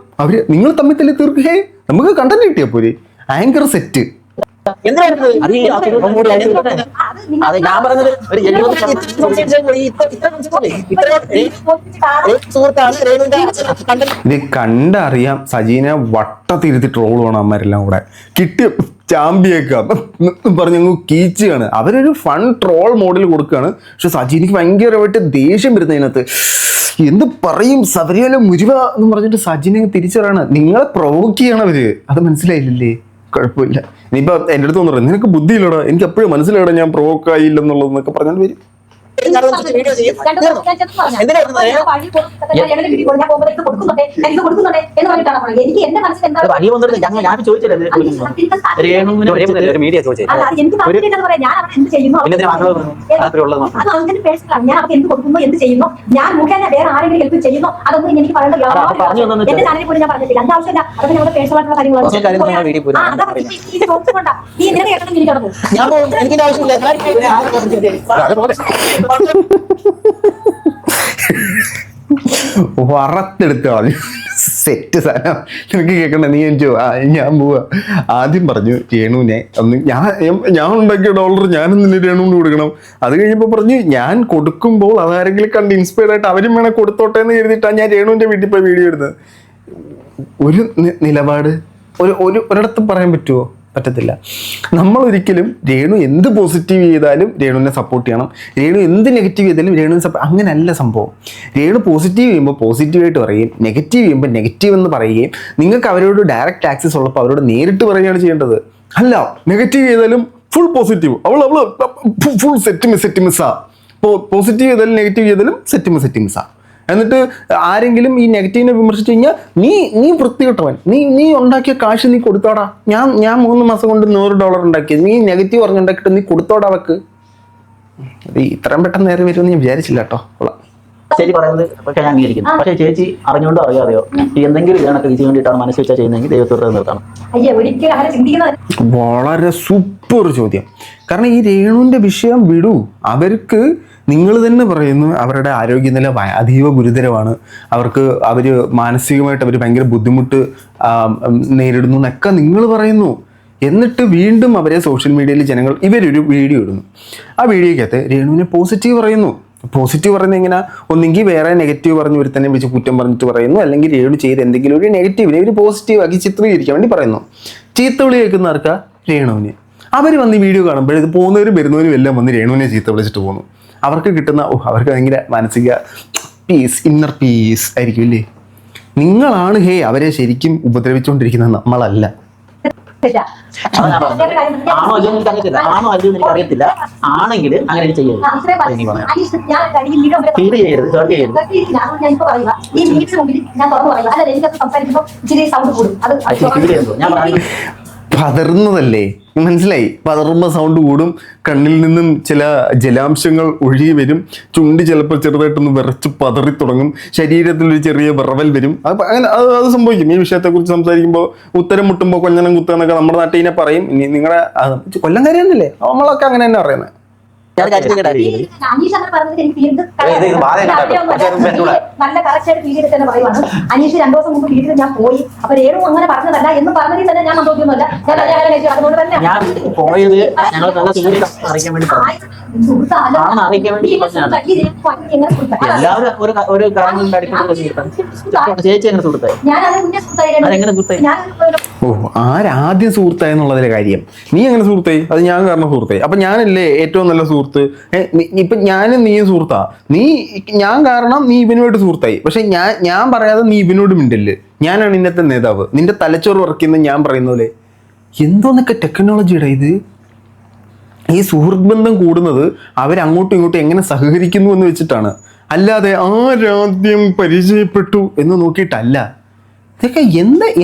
നിങ്ങൾ തമ്മിൽ തല്ലി തീർക്കേ, നമുക്ക് കണ്ടന്റ് കിട്ടിയാ പോരെ. Anchor set. ഇത് കണ്ടറിയാം സജീനെ വട്ടത്തിരുത്തി ട്രോൾ വേണം അമ്മരെല്ലാം കൂടെ. കിട്ടിയ ചാമ്പിയേക്കാം പറഞ്ഞങ്ങ് കീച്ചുകയാണ്. അവരൊരു ഫൺ ട്രോൾ മോഡിൽ കൊടുക്കുകയാണ്. പക്ഷെ സജീനിക്ക് ഭയങ്കരമായിട്ട് ദേഷ്യം വരുന്നതിനകത്ത്. എന്ത് പറയും സബരിമല മുരുവ എന്ന് പറഞ്ഞിട്ട് സജിനെ തിരിച്ചറിയാണ്. നിങ്ങളെ പ്രൊവോക്ക് ചെയ്യണം അവര്. അത് മനസ്സിലായില്ലേ? കുഴപ്പമില്ല. ഇനിയിപ്പോൾ എൻ്റെ അടുത്ത് വന്നു, നിനക്ക് ബുദ്ധിയില്ലടാ, എനിക്ക് എപ്പോഴും മനസ്സിലായിടാ ഞാൻ പ്രൊവോക്ക് ആയില്ലെന്നുള്ളതെന്നൊക്കെ പറഞ്ഞാൽ വരും. ഞാൻ മുഖേന വേറെ ആരെങ്കിലും ഹെൽപ്പ് ചെയ്യുന്നു അതൊന്നും എനിക്ക് പറയേണ്ട എന്റെ ചാനലിൽ പോലും ഞാൻ പറഞ്ഞിട്ടില്ല. അതിന്റെ ആവശ്യമില്ല. അതൊക്കെ നമ്മുടെ പേഴ്സണലായിട്ടുള്ള കാര്യങ്ങളാണ്. നീ എന്തിനാ കേട്ടോ എനിക്ക് കിടന്നു വറത്തെടുത്ത് സെറ്റ് സാധനം നിനക്ക് കേൾക്കണ്ട. നീ എനിക്കോ ഞാൻ പോവാ. ആദ്യം പറഞ്ഞു രേണുവിനെ ഒന്ന് ഞാൻ ഉണ്ടാക്കിയ $1 ഞാനൊന്നിന് രേണുവിന് കൊടുക്കണം. അത് കഴിഞ്ഞപ്പോൾ പറഞ്ഞു ഞാൻ കൊടുക്കുമ്പോൾ അതാരെങ്കിലും കണ്ട് ഇൻസ്പയർഡ് ആയിട്ട് അവരും വേണം കൊടുത്തോട്ടെ എന്ന് കരുതിയിട്ടാണ് ഞാൻ രേണുവിൻ്റെ വീട്ടിൽ പോയി വീഡിയോ എടുത്തത്. ഒരു നിലപാട് ഒരിടത്തും പറയാൻ പറ്റുമോ? പറ്റത്തില്ല. നമ്മളൊരിക്കലും രേണു എന്ത് പോസിറ്റീവ് ചെയ്താലും രേണുവിനെ സപ്പോർട്ട് ചെയ്യണം, രേണു എന്ത് നെഗറ്റീവ് ചെയ്താലും രേണുവിനെ അങ്ങനെയല്ല സംഭവം. രേണു പോസിറ്റീവ് ചെയ്യുമ്പോൾ പോസിറ്റീവായിട്ട് പറയുകയും നെഗറ്റീവ് ചെയ്യുമ്പോൾ നെഗറ്റീവ് എന്ന് പറയുകയും നിങ്ങൾക്ക് അവരോട് ഡയറക്റ്റ് ആക്സസ് ഉള്ളപ്പോൾ അവരോട് നേരിട്ട് പറയുകയാണ് ചെയ്യേണ്ടത്. അല്ല നെഗറ്റീവ് ചെയ്താലും ഫുൾ പോസിറ്റീവ്, അവള് ഫുൾ സെറ്റ് മിസ്സാ. പോസിറ്റീവ് ചെയ്താലും നെഗറ്റീവ് ചെയ്താലും സെറ്റ് മിസ്സാ. എന്നിട്ട് ആരെങ്കിലും ഈ നെഗറ്റീവിനെ വിമർശിച്ചു കഴിഞ്ഞാൽ നീ വൃത്തികെട്ടവൻ, നീ ഉണ്ടാക്കിയ കാശ് നീ കൊടുത്തോടാ. ഞാൻ 3 മാസം കൊണ്ട് $100 ഉണ്ടാക്കിയത്, നീ നെഗറ്റീവ് പറഞ്ഞുണ്ടാക്കിയിട്ട് നീ കൊടുത്തോടാ അവക്ക്. ഇത്രയും പെട്ടെന്ന് നേരെ വരുമെന്ന് ഞാൻ വിചാരിച്ചില്ല കേട്ടോ. ചേച്ചി പറയുന്നത് പക്ഷേ ഞാൻ അംഗീകരിക്കുന്നു. പക്ഷേ ചേച്ചി അറിഞ്ഞുകൊണ്ടോ അറിയാതെയോ എന്തെങ്കിലും ഇതിനൊക്കെ വിജയം വേണ്ടിയിട്ടാണ് മനസ്സ് വെച്ചാൽ ചെയ്യുന്നതെങ്കിൽ ദൈവത്തോട് നിർത്തണം. വളരെ സൂപ്പർ ചോദ്യം. കാരണം ഈ രേണുവിൻ്റെ വിഷയം വിടൂ. അവർക്ക് നിങ്ങൾ തന്നെ പറയുന്നു അവരുടെ ആരോഗ്യനില അതീവ ഗുരുതരമാണ്, അവർ മാനസികമായിട്ട് അവർ ഭയങ്കര ബുദ്ധിമുട്ട് നേരിടുന്നു എന്നൊക്കെ നിങ്ങൾ പറയുന്നു. എന്നിട്ട് വീണ്ടും അവരെ സോഷ്യൽ മീഡിയയിൽ ജനങ്ങൾ ഇവരൊരു വീഡിയോ ഇടുന്നു. ആ വീഡിയോക്കകത്ത് രേണുവിനെ പോസിറ്റീവ് പറയുന്നു. പോസിറ്റീവ് പറയുന്നത് എങ്ങനെ, ഒന്നെങ്കിൽ വേറെ നെഗറ്റീവ് പറഞ്ഞ് ഒരു തന്നെ വെച്ച് കുറ്റം പറഞ്ഞിട്ട് പറയുന്നു, അല്ലെങ്കിൽ രേണു ചെയ്ത് എന്തെങ്കിലും ഒരു നെഗറ്റീവിനെ ഒരു പോസിറ്റീവ് ആക്കി ചിത്രീകരിക്കാൻ വേണ്ടി പറയുന്നു. ചീത്തവിളി കേൾക്കുന്നവർക്ക് രേണുവിന്, അവർ വന്ന് ഈ വീഡിയോ കാണുമ്പോൾ ഇത് പോകുന്നവരും വരുന്നവരും എല്ലാം വന്ന് രേണുവിനെ ചീത്ത വിളിച്ചിട്ട് പോകുന്നു. അവർക്ക് കിട്ടുന്ന അവർക്ക് ഭയങ്കര മാനസിക പീസ്, ഇന്നർ പീസ് ആയിരിക്കും അല്ലേ. നിങ്ങളാണ് അവരെ ശരിക്കും ഉപദ്രവിച്ചുകൊണ്ടിരിക്കുന്നത്, നമ്മളല്ല. ആണോ അല്ലോ എനിക്ക് അറിയത്തില്ല, ആണോ അല്ലോ എനിക്ക് അറിയത്തില്ല. ആണെങ്കിൽ അങ്ങനെ ചെയ്യരുത്, ഫീൽ ചെയ്യരുത്, ഹേർട്ട് ചെയ്യരുത്. ഞാൻ പറഞ്ഞു പതറുന്നതല്ലേ, മനസ്സിലായി. പതറുമ്പോൾ സൗണ്ട് കൂടും, കണ്ണിൽ നിന്നും ചില ജലാംശങ്ങൾ ഒഴുകി വരും, ചുണ്ട് ചിലപ്പോൾ ചെറുതായിട്ടൊന്ന് വിറച്ച് പതറി തുടങ്ങും, ശരീരത്തിലൊരു ചെറിയ വിറവൽ വരും. അങ്ങനെ അത് സംഭവിക്കും. ഈ വിഷയത്തെക്കുറിച്ച് സംസാരിക്കുമ്പോൾ ഉത്തരം മുട്ടുമ്പോൾ കൊഞ്ഞനം കുത്തുക എന്നൊക്കെ നമ്മുടെ നാട്ടിനെ പറയും. ഇനി നിങ്ങളുടെ കൊല്ലം കാര്യമൊന്നുമില്ലേ, നമ്മളൊക്കെ അങ്ങനെ തന്നെ പറയുന്നത്. നല്ല കറക്റ്റായിട്ട് ഫീൽ ചെയ്തിട്ട് തന്നെ പറയുവാണ്. അനീഷ് 2 ദിവസം മുമ്പ് വീട്ടിൽ ഞാൻ പോയി, അപ്പൊ രേണു അങ്ങനെ പറഞ്ഞതല്ല എന്ന് പറഞ്ഞതിൽ തന്നെ ഞാൻ സന്തോഷമൊന്നുമല്ല. ഞാൻ കല്യാണം കഴിച്ചു, അതുകൊണ്ട് തന്നെ ഞാൻ പോയത് ഞങ്ങൾ നല്ല അറിയിക്കാൻ വേണ്ടി എല്ലാവരും ഒരു കാരണങ്ങളുടെ അടിസ്ഥാനത്തിൽ ചേച്ചി എങ്ങനെ സുഹൃത്തായി, അതെങ്ങനെ സുഹൃത്തായി? ആരാദ്യം സുഹൃത്തായി എന്നുള്ളതിലെ കാര്യം. നീ എങ്ങനെ സുഹൃത്തായി? അത് ഞാൻ കാരണം സുഹൃത്തായി. അപ്പൊ ഞാനല്ലേ ഏറ്റവും നല്ല സുഹൃത്ത്? ഇപ്പൊ ഞാനും നീയും സുഹൃത്താ. ഞാൻ കാരണം നീ ഇവനുമായിട്ട് സുഹൃത്തായി. പക്ഷെ ഞാൻ പറയാതെ നീ ഇവനോട് മിണ്ടല്ലേ. ഞാനാണ് ഇന്നത്തെ നേതാവ്, നിന്റെ തലച്ചോറ് വർക്കുന്ന ഞാൻ പറയുന്ന പോലെ. എന്തോന്നൊക്കെ ടെക്നോളജിയുടെ ഇത്. ഈ സുഹൃത്ത് ബന്ധം കൂടുന്നത് അവരങ്ങോട്ടും ഇങ്ങോട്ടും എങ്ങനെ സഹകരിക്കുന്നു എന്ന് വെച്ചിട്ടാണ്, അല്ലാതെ ആരാദ്യം പരിചയപ്പെട്ടു എന്ന് നോക്കിയിട്ടല്ല. ഇതൊക്കെ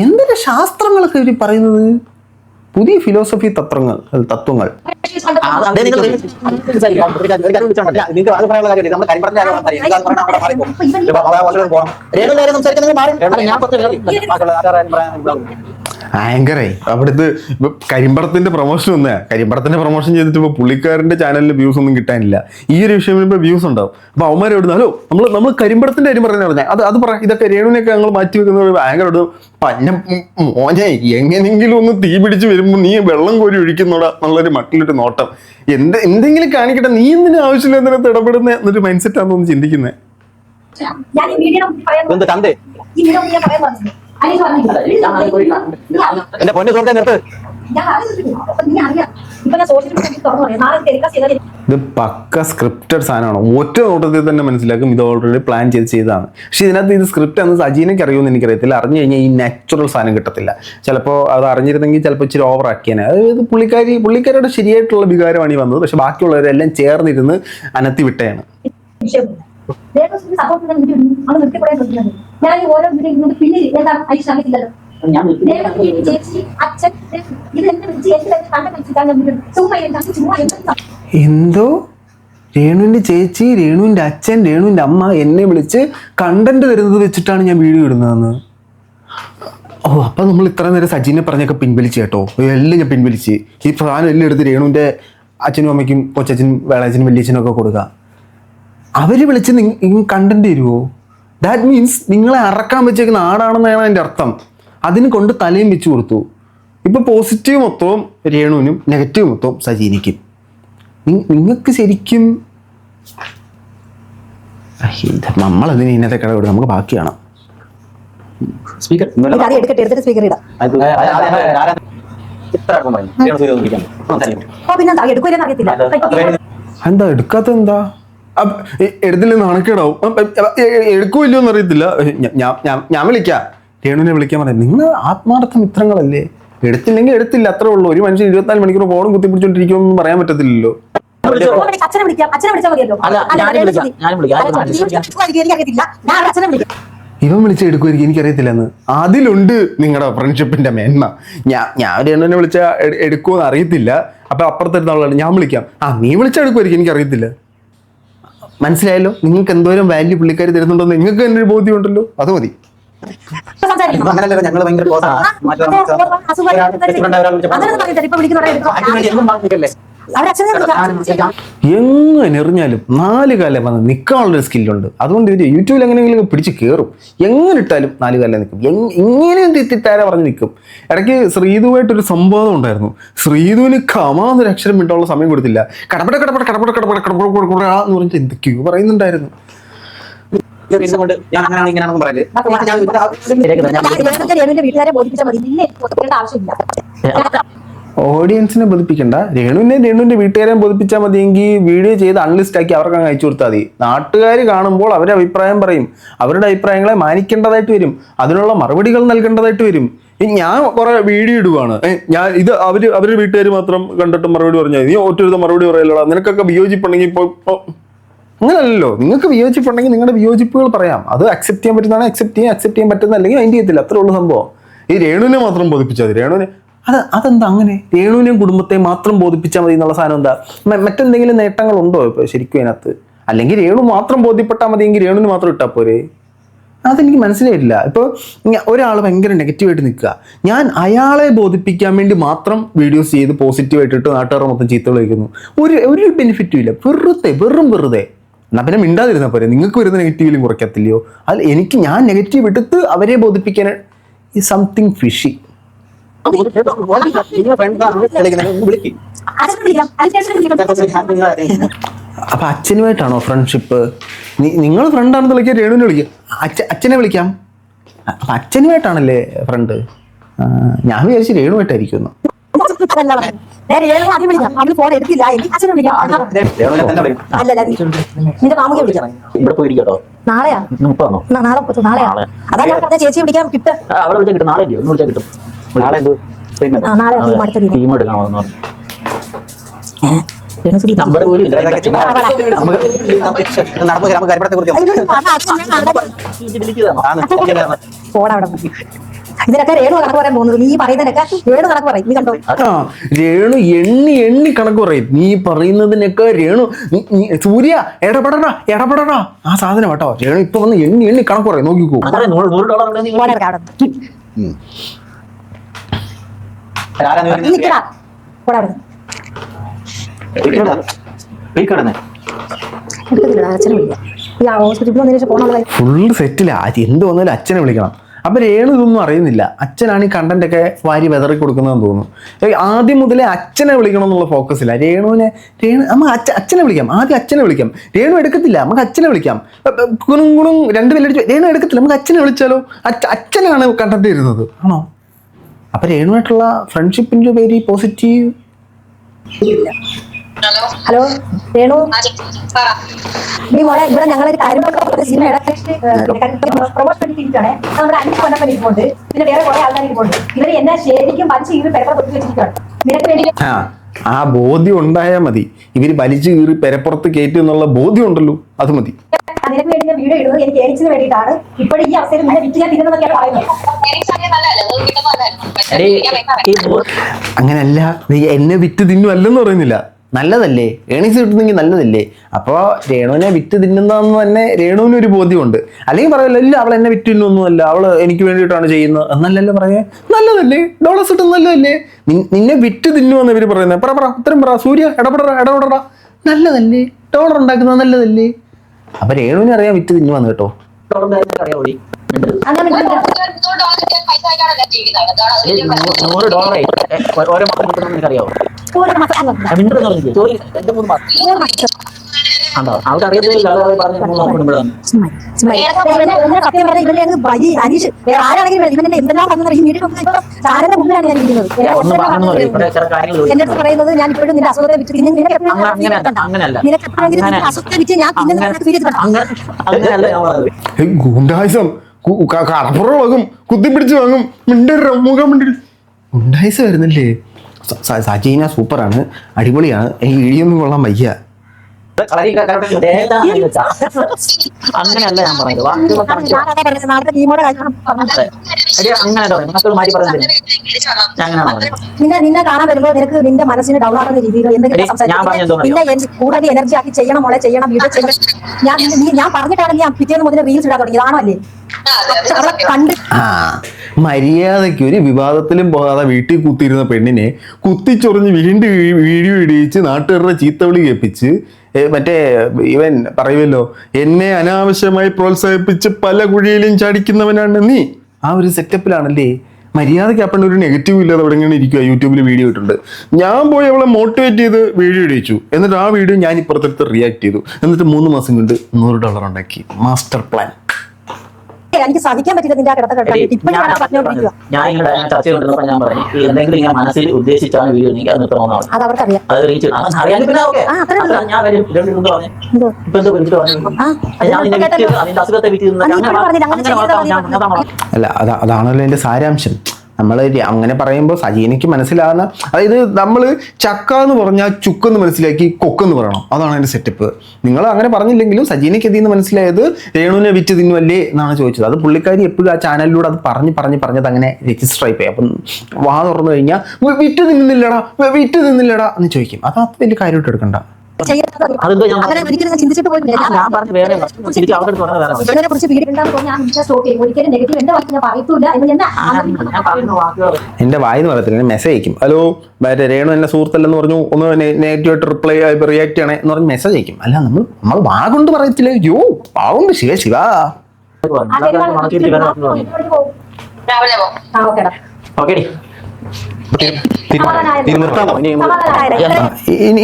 എന്തൊരു ശാസ്ത്രങ്ങളൊക്കെ ഇവർ പറയുന്നത്, പുതിയ ഫിലോസഫി തത്വങ്ങൾ. ആങ്കറേ അവിടുത്തെ കരിമ്പടത്തിന്റെ പ്രൊമോഷൻ വന്നേ, കരിമ്പടത്തിന്റെ പ്രൊമോഷൻ ചെയ്തിട്ട് ഇപ്പൊ പുള്ളിക്കാരന്റെ ചാനലിൽ വ്യൂസ് ഒന്നും കിട്ടാനില്ല. ഈ ഒരു വിഷയം വരുമ്പോൾ വ്യൂസ് ഉണ്ടാവും. അപ്പൊ അവന്മാർ എവിടുന്ന് ഹലോ നമ്മൾ കരിമ്പടത്തിന്റെ കാര്യം പറഞ്ഞാൽ അത് പറ, ഇതൊക്കെ രേണുവിനൊക്കെ ഞങ്ങൾ മാറ്റി വെക്കുന്ന ഭയങ്കര പഞ്ഞ മോനെ, എങ്ങനെങ്കിലും ഒന്ന് തീ പിടിച്ച് വരുമ്പോൾ നീ വെള്ളം കോരി ഒഴിക്കുന്നോടാ എന്നുള്ളൊരു മട്ടിലൊരു നോട്ടം. എന്തെങ്കിലും കാണിക്കട്ടെ, നീ എന്തിനു ആവശ്യമില്ല എന്തിനകത്ത് ഇടപെടുന്ന എന്നൊരു മൈൻഡ് സെറ്റ് ആണെന്ന് ചിന്തിക്കുന്നത്. എന്റെ പൊന്നു സുഹൃത്തെ നിർത്ത്. ഇത് പക്ക സ്ക്രിപ്റ്റഡ് സാധനമാണ്. ഒറ്റ നോട്ടത്തിൽ തന്നെ മനസ്സിലാക്കും ഇത് ഓൾറെഡി പ്ലാൻ ചെയ്തതാണ്. പക്ഷെ ഇതിനകത്ത് ഇത് സ്ക്രിപ്റ്റ് എന്ന് സജീനയ്ക്ക് അറിയുമെന്ന് എനിക്കറിയത്തില്ല. അറിഞ്ഞു കഴിഞ്ഞാൽ ഈ നാച്ചുറൽ സാധനം കിട്ടത്തില്ല. ചിലപ്പോൾ അത് അറിഞ്ഞിരുന്നെങ്കിൽ ചിലപ്പോൾ ഇച്ചിരി ഓവർ ആക്കിയാനെ. അതായത് പുള്ളിക്കാരുടെ ശരിയായിട്ടുള്ള വികാരമാണ് ഈ വന്നത്. പക്ഷെ ബാക്കിയുള്ളവരെല്ലാം ചേർന്നിരുന്ന് അനത്തി വിട്ടയാണ്. എന്തോ രേണുവിന്റെ ചേച്ചി, രേണുവിന്റെ അച്ഛൻ, രേണുവിന്റെ അമ്മ എന്നെ വിളിച്ച് കണ്ടന്റ് തരുന്നത് വെച്ചിട്ടാണ് ഞാൻ വീഡിയോ ഇടുന്നതെന്ന്. അപ്പൊ നമ്മൾ ഇത്ര നേരം സജീനെ പറഞ്ഞൊക്കെ പിൻവലിച്ചു കേട്ടോ. എല്ലാം ഞാൻ പിൻവലിച്ച് ഈ സാധനം എല്ലാം എടുത്ത് രേണുവിന്റെ അച്ഛനും അമ്മയ്ക്കും കൊച്ചച്ഛനും വേളാച്ചനും വലിയച്ഛനും ഒക്കെ കൊടുക്കുക. അവര് വിളിച്ച് കണ്ടന്റ് തരുമോ? ദാറ്റ് മീൻസ് നിങ്ങളെ അറക്കാൻ വെച്ചേക്കുന്ന ആടാണെന്നാണ് അതിൻ്റെ അർത്ഥം. അതിന് കൊണ്ട് തലയും വെച്ച് കൊടുത്തു. ഇപ്പൊ പോസിറ്റീവ് മൊത്തവും രേണുവിനും നെഗറ്റീവ് മൊത്തവും സജീനിക്കും. നിങ്ങൾക്ക് ശരിക്കും നമ്മളതിന് ഇന്നത്തെ കട നമുക്ക് ബാക്കി കാണാം. എന്താ എടുക്കാത്ത? എന്താ എടുത്തില്ലെന്ന് നടക്കേടാവും. എടുക്കൂല്ലോ എന്നറിയത്തില്ല. ഞാൻ വിളിക്കാം, രേണുവിനെ വിളിക്കാൻ പറയാം. നിങ്ങൾ ആത്മാർത്ഥ മിത്രങ്ങളല്ലേ. എടുത്തില്ലെങ്കിൽ എടുത്തില്ല, അത്രേ ഉള്ളൂ. ഒരു മനുഷ്യൻ 24 മണിക്കൂർ ഫോണും കുത്തിപ്പിടിച്ചോണ്ടിരിക്കുമെന്ന് പറയാൻ പറ്റത്തില്ലല്ലോ. ഇവൻ വിളിച്ച എടുക്കുമായിരിക്കും, എനിക്കറിയത്തില്ലെന്ന്. അതിലുണ്ട് നിങ്ങളുടെ ഫ്രണ്ട്ഷിപ്പിന്റെ മേന്മ. ഞാൻ രേണുവിനെ വിളിച്ചാൽ എടുക്കുമെന്ന് അറിയത്തില്ല. അപ്പൊ അപ്പുറത്തെടുത്തുള്ള ഞാൻ വിളിക്കാം, നീ വിളിച്ചാൽ എടുക്കുമായിരിക്കും, എനിക്കറിയത്തില്ല. മനസ്സിലായല്ലോ? നിങ്ങൾക്ക് എന്തോരം വാല്യൂ പുള്ളിക്കാർ തരുന്നുണ്ടോ നിങ്ങൾക്ക് തന്നെ ഒരു ബോധ്യം ഉണ്ടല്ലോ. അത് മതി. എങ്ങനെ എറിഞ്ഞാലും 4 കാലം വന്ന് നിൽക്കാനുള്ളൊരു സ്കില്ലുണ്ട്. അതുകൊണ്ട് ഇവര് യൂട്യൂബിൽ എങ്ങനെയെങ്കിലും പിടിച്ച് കയറും. എങ്ങനെ ഇട്ടാലും 4 കാലം നിൽക്കും. ഇങ്ങനെയും തെറ്റിത്താര പറഞ്ഞ് നിൽക്കും. ഇടയ്ക്ക് ശ്രീധുവായിട്ടൊരു സംവാദം ഉണ്ടായിരുന്നു. ശ്രീധുവിന് കമാന്നൊരു അക്ഷരം വിട്ടുള്ള സമയം കൊടുത്തില്ല. കടപട കടപട കടപട കടപട കടപട കടപട എന്ന് പറഞ്ഞിട്ട് എന്തൊക്കെയോ പറയുന്നുണ്ടായിരുന്നു. വീട്ടുകാരെ ബോധിപ്പിച്ചാൽ മതി. നിന്നെ ആവശ്യമില്ല. ഓഡിയൻസിനെ ബോധിപ്പിക്കണ്ട, രേണുവിന്റെ വീട്ടുകാരെ ബോധിപ്പിച്ചാൽ മതിയെങ്കിൽ വീഡിയോ ചെയ്ത് അൺലിസ്റ്റ് ആക്കി അവർക്ക് അങ്ങ് അയച്ചു കൊടുത്താൽ മതി. നാട്ടുകാർ കാണുമ്പോൾ അവരുടെ അഭിപ്രായം പറയും. അവരുടെ അഭിപ്രായങ്ങളെ മാനിക്കേണ്ടതായിട്ട് വരും. അതിനുള്ള മറുപടികൾ നൽകേണ്ടതായിട്ട് വരും. ഞാൻ കുറെ വീഡിയോ ഇടുവാണ്, ഞാൻ ഇത് അവരുടെ വീട്ടുകാർ മാത്രം കണ്ടിട്ട് മറുപടി പറഞ്ഞാൽ നീ ഒറ്റൊരു മറുപടി പറയല്ലോ, നിനക്കൊക്കെ വിയോജിപ്പുണ്ടെങ്കിൽ ഇപ്പോൾ അങ്ങനല്ലല്ലോ. നിങ്ങൾക്ക് വിയോജിപ്പുണ്ടെങ്കിൽ നിങ്ങളുടെ വിയോജിപ്പുകൾ പറയാം. അത് അക്സെപ്റ്റ് ചെയ്യാൻ പറ്റുന്നതാണ് അക്സെപ്റ്റ് ചെയ്യാൻ പറ്റുന്ന, അല്ലെങ്കിൽ അതിൻ്റെ ചെയ്യത്തില്ല. അത്രേ ഉള്ള സംഭവം. ഈ രേണുവിനെ മാത്രം ബോധിപ്പിച്ചാൽ മതി. അതെന്താ അങ്ങനെ? രേണുവിനെയും കുടുംബത്തെ മാത്രം ബോധിപ്പിച്ചാൽ മതി എന്നുള്ള സാധനം എന്താ? മറ്റെന്തെങ്കിലും നേട്ടങ്ങളുണ്ടോ ഇപ്പൊ ശരിക്കും അതിനകത്ത്? അല്ലെങ്കിൽ രേണു മാത്രം ബോധ്യപ്പെട്ടാൽ മതിയെങ്കിൽ രേണുവിന് മാത്രം ഇട്ടാൽ പോരെ? അതെനിക്ക് മനസ്സിലായിട്ടില്ല. ഇപ്പോൾ ഒരാൾ ഭയങ്കര നെഗറ്റീവായിട്ട് നിൽക്കുക, ഞാൻ അയാളെ ബോധിപ്പിക്കാൻ വേണ്ടി മാത്രം വീഡിയോസ് ചെയ്ത് പോസിറ്റീവായിട്ട് ഇട്ട് നാട്ടുകാർ മൊത്തം ചീത്തകൾ വയ്ക്കുന്നു. ഒരു ബെനിഫിറ്റും ഇല്ല. വെറുതെ. എന്നാൽ പിന്നെ മിണ്ടാതിരുന്നാൽ പോരെ. നിങ്ങൾക്ക് വരുന്ന നെഗറ്റീവിലും കുറയ്ക്കത്തില്ലയോ? ഞാൻ നെഗറ്റീവ് എടുത്ത് അവരെ ബോധിപ്പിക്കാൻ സംതിങ് ഫിഷി. അപ്പൊ അച്ഛനുമായിട്ടാണോ ഫ്രണ്ട്ഷിപ്പ്? നിങ്ങൾ ഫ്രണ്ടാണെന്ന് വിളിക്കുക, രേണുവിനെ വിളിക്കുക, അച്ഛനെ വിളിക്കാം. അപ്പൊ അച്ഛനുമായിട്ടാണല്ലേ ഫ്രണ്ട്? ഞാൻ വിചാരിച്ചു രേണുമായിട്ടായിരിക്കുന്നു. ചേച്ചി വിളിക്കാൻ കിട്ടും. ഇതിനൊക്കെ രേണു കണക്ക് പറയാൻ പോകുന്നത്. നീ പറയുന്നതിനൊക്കെ രേണു കണക്ക് പറയും. നീ കണ്ടോ? രേണു എണ്ണി കണക്ക് പറയും. നീ പറയുന്നതിനൊക്കെ രേണു സൂര്യ ഇടപെടടാ ആ സാധനം കേട്ടോ. രേണു ഇപ്പൊ വന്ന് എണ്ണി കണക്ക് പറയും. നോക്കിക്കോ. ഫുള്ള് സെറ്റില്ല. എന്ത് വന്നാലും അച്ഛനെ വിളിക്കണം. അപ്പൊ രേണു ഇതൊന്നും അറിയുന്നില്ല. അച്ഛനാണ് ഈ കണ്ടന്റ് ഒക്കെ വാരി വെതറി കൊടുക്കുന്നതെന്ന് തോന്നുന്നു. ആദ്യം മുതലേ അച്ഛനെ വിളിക്കണം എന്നുള്ള ഫോക്കസില്ല. നമുക്ക് അച്ഛനെ വിളിക്കാം. ആദ്യം അച്ഛനെ വിളിക്കാം. രേണു എടുക്കത്തില്ല. നമുക്ക് അച്ഛനെ വിളിക്കാം. ഗുണം 2 പേരടിച്ചു. രേണു എടുക്കത്തില്ല. നമുക്ക് അച്ഛനെ വിളിച്ചാലോ? അച്ഛനാണ് കണ്ടന്റ് ഇരുന്നത് ആണോ? അപ്പൊ രേണുവായിട്ടുള്ള ഫ്രണ്ട്ഷിപ്പിന്റെ പേര് പോസിറ്റീവ്. ഹലോ രേണു, മോളെ ഇവിടെ ഞങ്ങളൊരു കാര്യം സിനിമയുടെ പ്രൊമോഷൻ ഇരിക്കുകയാണ്. നമ്മുടെ 5 കൊല്ലം ഇരിപ്പുണ്ട്. പിന്നെ വേറെ കുറെ ആൾക്കാർ ഇരിപ്പുണ്ട്. ഇവര് എന്നെ ശരിക്കും വലിച്ചു കീറി പേപ്പർ പൊട്ടി വെച്ചിരിക്കുകയാണ്. നിനക്ക് വേണ്ടി ആ ബോധ്യം ഉണ്ടായാൽ മതി. ഇവര് വലിച്ചു കീറി പെരപ്പുറത്ത് കയറ്റും എന്നുള്ള ബോധ്യം ഉണ്ടല്ലോ, അത് മതി. നിനക്ക് വേണ്ടി ഞാൻ വീഡിയോ ഇടുന്നത് എനിക്ക് ഏച്ചിന് വേണ്ടിയിട്ടാണ്. ഇപ്പോഴും ഈ അവസ്ഥയിൽ നിന്നെ വിറ്റ് ഞാൻ തിന്നുന്നതൊക്കെയാണ് പറയുന്നത്. അങ്ങനല്ല, എന്നെ വിറ്റ് തിന്നുമല്ലെന്ന് പറയുന്നില്ല. നല്ലതല്ലേ? ഏണിങ്സ് കിട്ടുന്നെങ്കിൽ നല്ലതല്ലേ? അപ്പോൾ രേണുവിനെ വിറ്റ് തിന്നുന്നതെന്ന് തന്നെ രേണുവിന് ഒരു ബോധ്യമുണ്ട്. അല്ലെങ്കിൽ പറയല്ലോ, ഇല്ല അവൾ എന്നെ വിറ്റ് തിന്നൊന്നുമല്ല, അവൾ എനിക്ക് വേണ്ടിയിട്ടാണ് ചെയ്യുന്നത് എന്നല്ലല്ലോ പറയാ. നല്ലതല്ലേ? ഡോളേഴ്സ് കിട്ടും നല്ലതല്ലേ? നിന്നെ വിറ്റ് തിന്നുവെന്ന് ഇവർ പറയുന്നത്. പറ ഉത്തരം പറ. സൂര്യ ഇടപെടറ. നല്ലതല്ലേ? ഡോളർ ഉണ്ടാക്കുന്നത് നല്ലതല്ലേ? അപ്പൊ രേണുവിനെ അറിയാൻ വിറ്റ് തിന്നുവന്ന് കേട്ടോ. $100 ഓരോ മാസം കിട്ടുന്ന എനിക്കറിയാവോ? ആൾക്ക് അറിയത്തില്ല. പറയുന്നത് ഞാൻ ഇപ്പോഴും നിന്റെ അസുഖത്തെ വിറ്റ് ഗുണ്ടായിസം കടപ്പുറം കുത്തിപ്പിടിച്ച് വാങ്ങും. ഗുണ്ടായിസം വരുന്നില്ലേ? സജീന സൂപ്പറാണ്, അടിപൊളിയാണ്. എനിക്ക് ഇടിയൊന്നും കൊള്ളാൻ വയ്യ. അങ്ങനെയല്ല ഞാൻ പറയുന്നത്. നിന്നെ കാണാൻ വരുമ്പോൾ നിനക്ക് നിന്റെ മനസ്സിന് ഡൗൺ ആകുന്ന രീതിയിൽ എന്തെങ്കിലും കൂടുതൽ എനർജി ആക്കി ചെയ്യണം, മോളെ ചെയ്യണം, വീഡിയോ ചെയ്യണം. ഞാൻ പറഞ്ഞിട്ടാണ് ഞാൻ പിറ്റേന്ന് മുതൽ റീൽസ് ഇടാൻ തുടങ്ങി. ആണോ അല്ലേ? കണ്ട് മര്യാദയ്ക്ക് ഒരു വിവാദത്തിലും പോകാതെ വീട്ടിൽ കുത്തിയിരുന്ന പെണ്ണിനെ കുത്തിച്ചൊറിഞ്ഞ് വീണ്ടും വീഡിയോ ഇടിയിച്ച് നാട്ടുകാരുടെ ചീത്തവിളി കേൾപ്പിച്ച് മറ്റേ ഇവൻ പറയുമല്ലോ, എന്നെ അനാവശ്യമായി പ്രോത്സാഹിപ്പിച്ച് പല കുഴിയിലും ചാടിക്കുന്നവനാണ് നീ. ആ ഒരു സെറ്റപ്പിലാണല്ലേ. മര്യാദയ്ക്ക് അപ്പം ഒരു നെഗറ്റീവ് ഇല്ലാതെ അവിടെ ഇങ്ങനെ ഇരിക്കുക. യൂട്യൂബിൽ വീഡിയോ ഇട്ടുണ്ട്. ഞാൻ പോയി അവളെ മോട്ടിവേറ്റ് ചെയ്ത് വീഡിയോ ഇടിച്ചു. എന്നിട്ട് ആ വീഡിയോ ഞാൻ ഇപ്പുറത്തെടുത്ത് റിയാക്ട് ചെയ്തു. എന്നിട്ട് 3 മാസം കൊണ്ട് $100 ഉണ്ടാക്കി. Master plan. എനിക്ക് സാധിക്കാൻ പറ്റില്ല നിന്റെ ഞാൻ ഇങ്ങനെ ചർച്ച ചെയ്തിരുന്നപ്പോൾ ഞാൻ പറഞ്ഞു, എന്തെങ്കിലും ഇങ്ങനെ മനസ്സിൽ ഉദ്ദേശിച്ചാണ് വീഡിയോ എനിക്ക് അത് നിർത്തണമെന്നാണ്. അത് അവർക്കറിയാം. അത് റീച്ച് അറിയാൻ പിന്നെ ഓക്കെ. ഞാൻ വരും പറഞ്ഞു ഇപ്പൊ എന്തോ വിളിച്ചിട്ട് പറഞ്ഞു ഞാൻ അതിന്റെ അസുഖത്തെ വിറ്റ് അല്ല, അതാണല്ലോ എൻ്റെ സാരാംശം. നമ്മൾ അങ്ങനെ പറയുമ്പോൾ സജീനയ്ക്ക് മനസ്സിലാകുന്ന, അതായത് നമ്മൾ ചക്ക എന്ന് പറഞ്ഞാൽ ചുക്കെന്ന് മനസ്സിലാക്കി കൊക്കെന്ന് പറയണം. അതാണ് എൻ്റെ സെറ്റപ്പ്. നിങ്ങൾ അങ്ങനെ പറഞ്ഞില്ലെങ്കിലും സജീനയ്ക്ക് ഇതിൽ നിന്ന് മനസ്സിലായത് രേണുവിനെ വിറ്റ് തിന്നുമല്ലേ എന്നാണ് ചോദിച്ചത്. അത് പുള്ളിക്കാരി എപ്പോഴും ആ ചാനലിലൂടെ അത് പറഞ്ഞത് അങ്ങനെ രജിസ്റ്റർ ആയിപ്പോയി. അപ്പം വാ തുറന്നു കഴിഞ്ഞാൽ വിറ്റ് തിന്നില്ലടാ എന്ന് ചോദിക്കും. അത് വലിയ കാര്യമായിട്ട് എടുക്കണ്ട. ചിന്തിച്ചിട്ട് പോയി എന്റെ വായിന്ന് പറയത്തില്ല, മെസ്സേജ് അയക്കും. ഹലോ മറ്റേ രേണു എന്നെ സുഹൃത്തല്ലെന്ന് പറഞ്ഞു, ഒന്ന് നെഗറ്റീവായിട്ട് റിപ്ലൈ റിയാക്ട് ചെയ്യണേ എന്ന് പറഞ്ഞ് മെസ്സേജ് അയക്കും. അല്ല, നമ്മൾ വാ കൊണ്ട് പറയത്തില്ല. യോ പാവുണ്ട് ശിവ.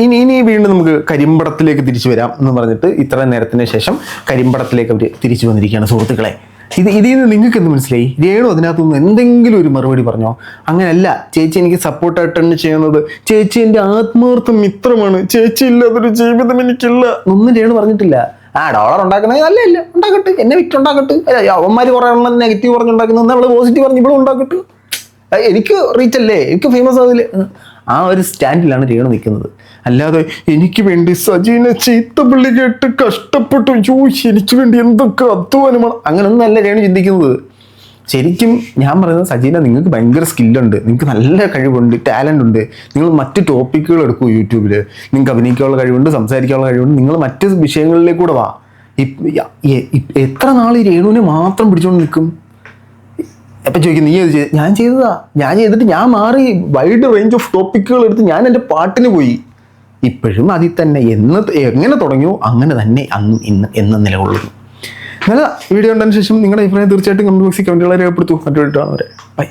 ഇനി വീണ്ടും നമുക്ക് കരിമ്പടത്തിലേക്ക് തിരിച്ചു വരാം എന്ന് പറഞ്ഞിട്ട് ഇത്ര നേരത്തിന് ശേഷം കരിമ്പടത്തിലേക്ക് അവർ തിരിച്ചു വന്നിരിക്കുകയാണ് സുഹൃത്തുക്കളെ. ഇതിൽ നിന്ന് നിങ്ങൾക്ക് എന്ത് മനസ്സിലായി? രേണു അതിനകത്തുനിന്ന് എന്തെങ്കിലും ഒരു മറുപടി പറഞ്ഞോ? അങ്ങനെയല്ല, ചേച്ചി എനിക്ക് സപ്പോർട്ടായിട്ടാണ് ചെയ്യുന്നത്, ചേച്ചി എൻ്റെ ആത്മാർത്ഥ മിത്രമാണ്, ചേച്ചി ഇല്ലാതൊരു ജീവിതം എനിക്കില്ല ഒന്നും രേണു പറഞ്ഞിട്ടില്ല. $1 ഉണ്ടാക്കുന്നത് നല്ലതല്ല, ഉണ്ടാക്കട്ടെ, എന്നെ വിറ്റുണ്ടാക്കട്ടെ. അവന്മാർ കുറേ നെഗറ്റീവ് പറഞ്ഞുണ്ടാക്കുന്നത് അവള് പോസിറ്റീവ് പറഞ്ഞ് ഇവിടെ ഉണ്ടാക്കട്ടെ. എനിക്ക് റീച്ച് അല്ലേ, എനിക്ക് ഫേമസ് ആവില്ല. ആ ഒരു സ്റ്റാൻഡിലാണ് രേണു നിൽക്കുന്നത്. അല്ലാതെ എനിക്ക് വേണ്ടി സജീന ചീത്തപ്പള്ളി കേട്ട് കഷ്ടപ്പെട്ടു, എനിക്ക് വേണ്ടി എന്തൊക്കെ അധ്വാനമാണ്, അങ്ങനൊന്നും അല്ല രേണു ചിന്തിക്കുന്നത്. ശരിക്കും ഞാൻ പറയുന്നത്, സജീന നിങ്ങൾക്ക് ഭയങ്കര സ്കില്ലുണ്ട്, നിങ്ങൾക്ക് നല്ല കഴിവുണ്ട്, ടാലൻ്റ് ഉണ്ട്. നിങ്ങൾ മറ്റ് ടോപ്പിക്കുകൾ എടുക്കൂ യൂട്യൂബിൽ. നിങ്ങൾക്ക് അഭിനയിക്കാനുള്ള കഴിവുണ്ട്, സംസാരിക്കാനുള്ള കഴിവുണ്ട്. നിങ്ങൾ മറ്റ് വിഷയങ്ങളിലേക്കൂടെ വാ. എത്ര നാൾ ഈ രേണുവിനെ മാത്രം പിടിച്ചുകൊണ്ട് നിൽക്കും? എപ്പം ചോദിക്കും നീ ഞാൻ ചെയ്തതാ, ഞാൻ ചെയ്തിട്ട് ഞാൻ മാറി, വൈഡ് റേഞ്ച് ഓഫ് ടോപ്പിക്കുകൾ എടുത്ത് ഞാൻ എൻ്റെ പാട്ടിന് പോയി. ഇപ്പോഴും അതിൽ തന്നെ എങ്ങനെ തുടങ്ങിയോ അങ്ങനെ തന്നെ അന്നും ഇന്ന് എന്ന് നിലകൊള്ളുന്നു. നല്ല വീഡിയോ കണ്ടതിന് ശേഷം നിങ്ങളുടെ അഭിപ്രായം തീർച്ചയായിട്ടും കമന്റ് ബോക്സിൽ കമന്റുകളെ രേഖപ്പെടുത്തൂ. മറ്റൊരു ബൈ.